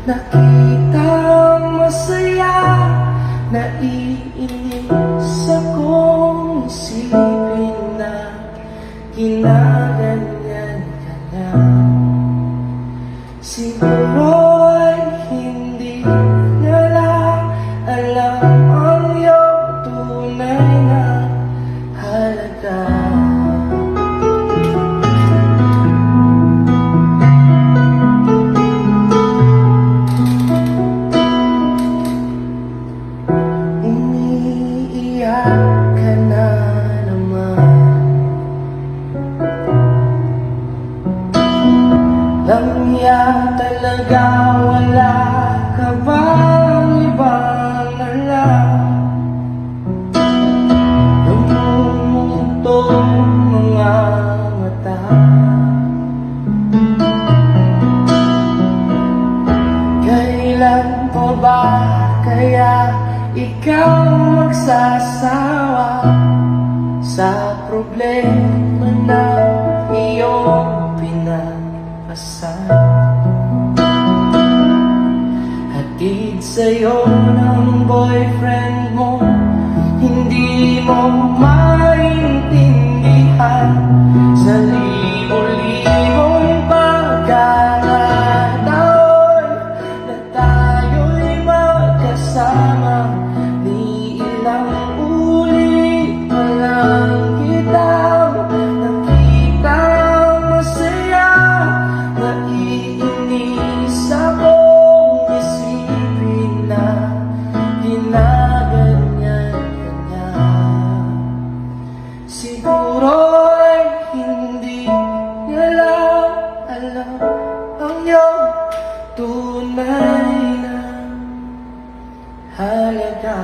nakitang masaya. Naiinis akong isipin na ginaganyan ka na. Siguro ay hindi nila alam ang iyong tunay na halaga. Umiiyak ka na naman. Lamya talaga, wala ka bang ibang alam? Lumulutong mga mata. Kailan pa ba kaya ikaw magsasawa sa problema na iyong pinag-asan? Hatid sa'yo ng boyfriend mo, hindi mo maintindihan. Sa libo-libong pagkakataon na tayo'y magkasama, di ilang ulit pa lang kitang nakitang masaya. Naiinis akong isipin na ginaganyan ka niya. Siguro ay hindi niya lang alam ang iyong tunay na halaga.